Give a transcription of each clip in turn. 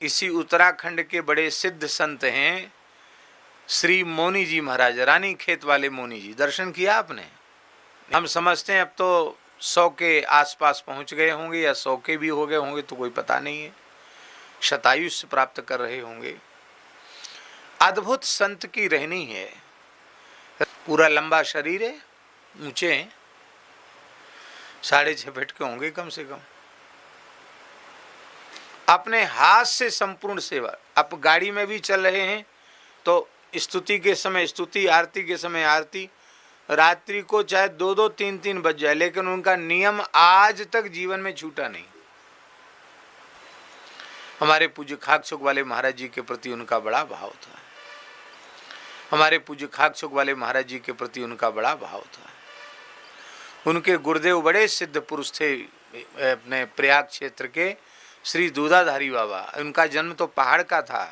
इसी उत्तराखंड के बड़े सिद्ध संत हैं श्री मौनी जी महाराज, रानी खेत वाले मौनी जी। दर्शन किया आपने? हम समझते हैं अब तो 100 के आसपास पहुंच गए होंगे या 100 के भी हो गए होंगे, तो कोई पता नहीं है। शतायुष्य प्राप्त कर रहे होंगे। अद्भुत संत की रहनी है। पूरा लंबा शरीर है, ऊंचे हैं, 6.5 फीट के होंगे कम से कम। अपने हाथ से संपूर्ण सेवा। अब गाड़ी में भी चल रहे हैं तो स्तुति के समय स्तुति, आरती के समय आरती, रात्रि को चाहे 2-2, 3-3 बज जाए, लेकिन उनका नियम आज तक जीवन में छूटा नहीं। हमारे पूज्य खाकचोक वाले महाराज जी के प्रति उनका बड़ा भाव था। हमारे पूज्य खाकचोक वाले महाराज जी के प्रति उनका बड़ा भाव था। उनके गुरुदेव बड़े सिद्ध पुरुष थे, अपने प्रयाग क्षेत्र के श्री दूधाधारी बाबा। उनका जन्म तो पहाड़ का था,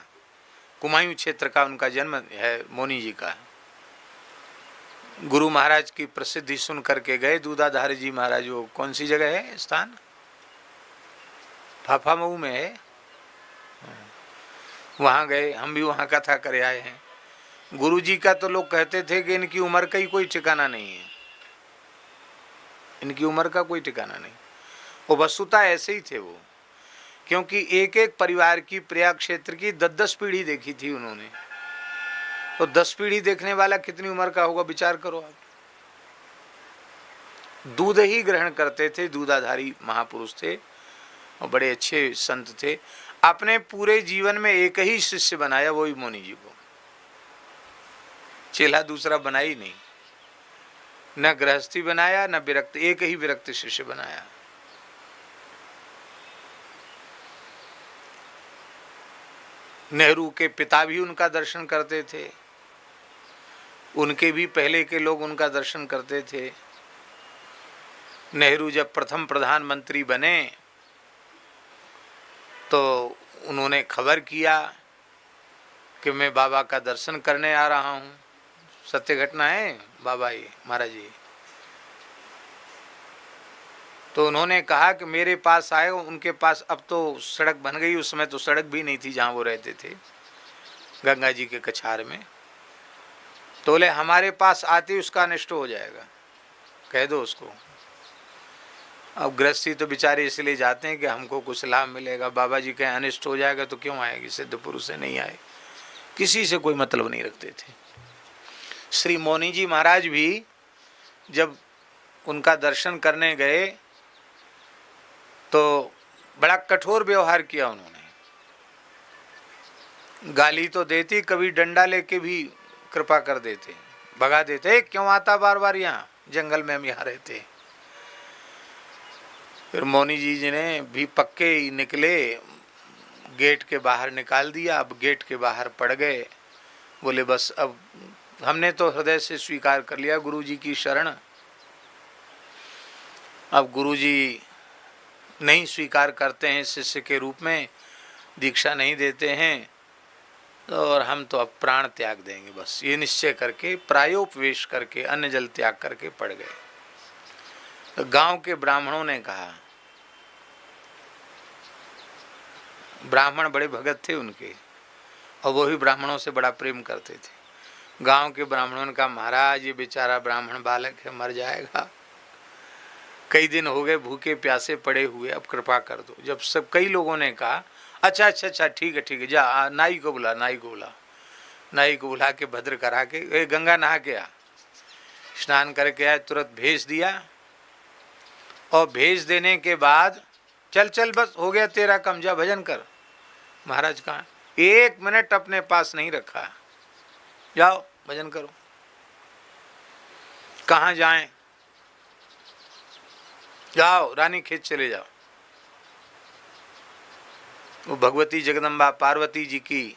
कुमायूं क्षेत्र का उनका जन्म है मौनी जी का। गुरु महाराज की प्रसिद्धि सुन करके गए दूधाधारी जी महाराज। वो कौन सी जगह है स्थान? फाफामऊ में है। वहाँ गए, हम भी वहाँ कथा करे आए हैं। गुरु जी का तो लोग कहते थे कि इनकी उम्र का ही कोई ठिकाना नहीं है, इनकी उम्र का कोई ठिकाना नहीं। वो वस्तुतः ऐसे ही थे वो, क्योंकि एक एक परिवार की प्रयाग क्षेत्र की 10-10 पीढ़ी देखी थी उन्होंने। तो 10 पीढ़ी देखने वाला कितनी उम्र का होगा, विचार करो आप। दूध ही ग्रहण करते थे, दूधाधारी महापुरुष थे और बड़े अच्छे संत थे। अपने पूरे जीवन में एक ही शिष्य बनाया, वही मौनी जी को। चेला दूसरा बना ही नहीं, न गृहस्थी बनाया न विरक्त, एक ही विरक्त शिष्य बनाया। नेहरू के पिता भी उनका दर्शन करते थे, उनके भी पहले के लोग उनका दर्शन करते थे। नेहरू जब प्रथम प्रधानमंत्री बने तो उन्होंने खबर किया कि मैं बाबा का दर्शन करने आ रहा हूँ। सत्य घटना है बाबा ये महाराज जी। तो उन्होंने कहा कि मेरे पास आए। उनके पास अब तो सड़क बन गई, उस समय तो सड़क भी नहीं थी जहाँ वो रहते थे, गंगा जी के कछार में। तो बोले हमारे पास आते उसका अनिष्ट हो जाएगा, कह दो उसको। अब गृहस्थी तो बेचारे इसलिए जाते हैं कि हमको कुछ लाभ मिलेगा। बाबा जी कहें अनिष्ट हो जाएगा तो क्यों आएगी? सिद्ध पुरुष से नहीं आए, किसी से कोई मतलब नहीं रखते थे। श्री मौनी जी महाराज भी जब उनका दर्शन करने गए तो बड़ा कठोर व्यवहार किया उन्होंने। गाली तो देती, कभी डंडा लेके भी कृपा कर देते, भगा देते। क्यों आता बार बार यहाँ, जंगल में हम यहाँ रहते। फिर मौनी जी ने भी पक्के ही निकले, गेट के बाहर निकाल दिया। अब गेट के बाहर पड़ गए। बोले बस अब हमने तो हृदय से स्वीकार कर लिया गुरु जी की शरण। अब गुरु जी नहीं स्वीकार करते हैं शिष्य के रूप में, दीक्षा नहीं देते हैं, और हम तो अब प्राण त्याग देंगे। बस ये निश्चय करके प्रायोपवेश करके अन्न जल त्याग करके पड़ गए। तो गांव के ब्राह्मणों ने कहा, ब्राह्मण बड़े भगत थे उनके और वो ही ब्राह्मणों से बड़ा प्रेम करते थे। गांव के ब्राह्मणों ने कहा महाराज ये बेचारा ब्राह्मण बालक है, मर जाएगा, कई दिन हो गए भूखे प्यासे पड़े हुए, अब कृपा कर दो। जब सब कई लोगों ने कहा अच्छा ठीक है जा, नाई को बुला। नाई को बुला के भद्र करा के गंगा नहा के आ, स्नान करके आए, तुरंत भेज दिया। और भेज देने के बाद चल बस हो गया तेरा कम, जा भजन कर। महाराज कहाँ? 1 मिनट अपने पास नहीं रखा, जाओ भजन करो। कहाँ जाएं? जाओ रानी खेत चले जाओ। वो भगवती जगदम्बा पार्वती जी की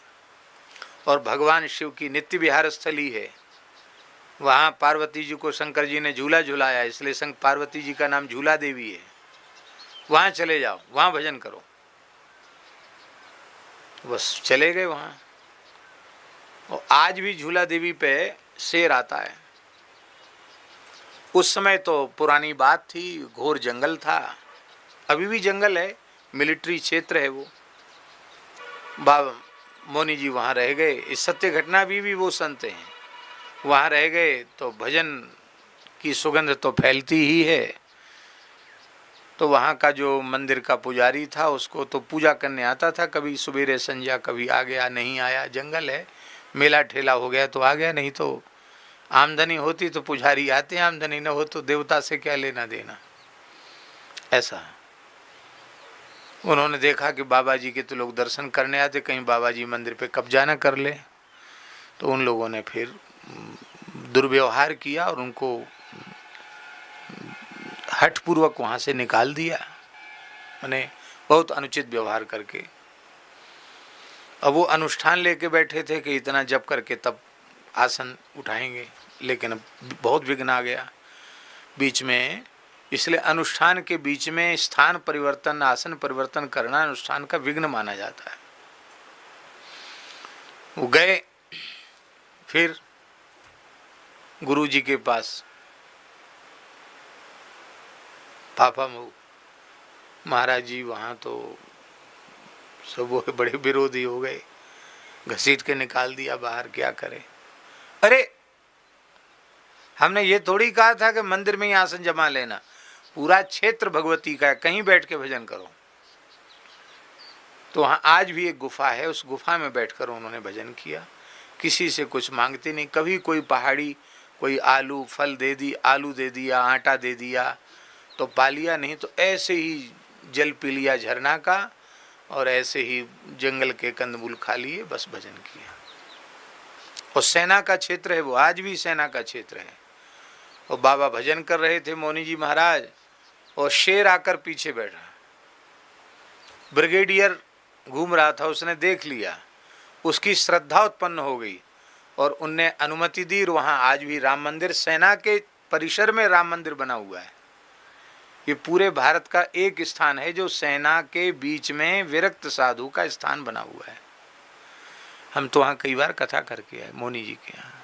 और भगवान शिव की नित्य विहार स्थली है। वहाँ पार्वती जी को शंकर जी ने झूला झुलाया, इसलिए पार्वती जी का नाम झूला देवी है। वहाँ चले जाओ, वहाँ भजन करो। बस चले गए वहाँ। और आज भी झूला देवी पे शेर आता है। उस समय तो पुरानी बात थी, घोर जंगल था, अभी भी जंगल है, मिलिट्री क्षेत्र है वो। बाबा मोनी जी वहाँ रह गए। इस सत्य घटना भी वो संत हैं, वहाँ रह गए तो भजन की सुगंध तो फैलती ही है। तो वहाँ का जो मंदिर का पुजारी था उसको तो पूजा करने आता था, कभी सवेरे संध्या, कभी आ गया नहीं आया, जंगल है, मेला ठेला हो गया तो आ गया, नहीं तो आमदनी होती तो पुजारी आते, आमदनी न हो तो देवता से क्या लेना देना। ऐसा उन्होंने देखा कि बाबा जी के तो लोग दर्शन करने आते, कहीं बाबा जी मंदिर पे कब्जा न कर ले। तो उन लोगों ने फिर दुर्व्यवहार किया और उनको हठपूर्वक वहाँ से निकाल दिया, मैंने बहुत अनुचित व्यवहार करके। अब वो अनुष्ठान लेके बैठे थे कि इतना जप करके तब आसन उठाएंगे, लेकिन अब बहुत विघ्न आ गया बीच में। इसलिए अनुष्ठान के बीच में स्थान परिवर्तन, आसन परिवर्तन करना अनुष्ठान का विघ्न माना जाता है। वो गए फिर गुरु जी के पास, पापा महाराज जी वहाँ तो सब वो बड़े विरोधी हो गए, घसीट के निकाल दिया बाहर, क्या करे। अरे हमने ये थोड़ी कहा था कि मंदिर में ही आसन जमा लेना, पूरा क्षेत्र भगवती का है, कहीं बैठ के भजन करो। तो वहाँ आज भी एक गुफा है, उस गुफा में बैठकर उन्होंने भजन किया, किसी से कुछ मांगते नहीं। कभी कोई पहाड़ी कोई आलू फल दे दी, आलू दे दिया, आटा दे दिया तो पा लिया, नहीं तो ऐसे ही जल पी लिया झरना का और ऐसे ही जंगल के कंदमूल खा लिए, बस भजन किया। और सेना का क्षेत्र है वो, आज भी सेना का क्षेत्र है। और बाबा भजन कर रहे थे मोनी जी महाराज, और शेर आकर पीछे बैठा, ब्रिगेडियर घूम रहा था, उसने देख लिया, उसकी श्रद्धा उत्पन्न हो गई और उनने अनुमति दी। वहाँ आज भी राम मंदिर, सेना के परिसर में राम मंदिर बना हुआ है। ये पूरे भारत का एक स्थान है जो सेना के बीच में विरक्त साधु का स्थान बना हुआ है। हम तो वहाँ कई बार कथा करके आए मोनी जी के यहाँ।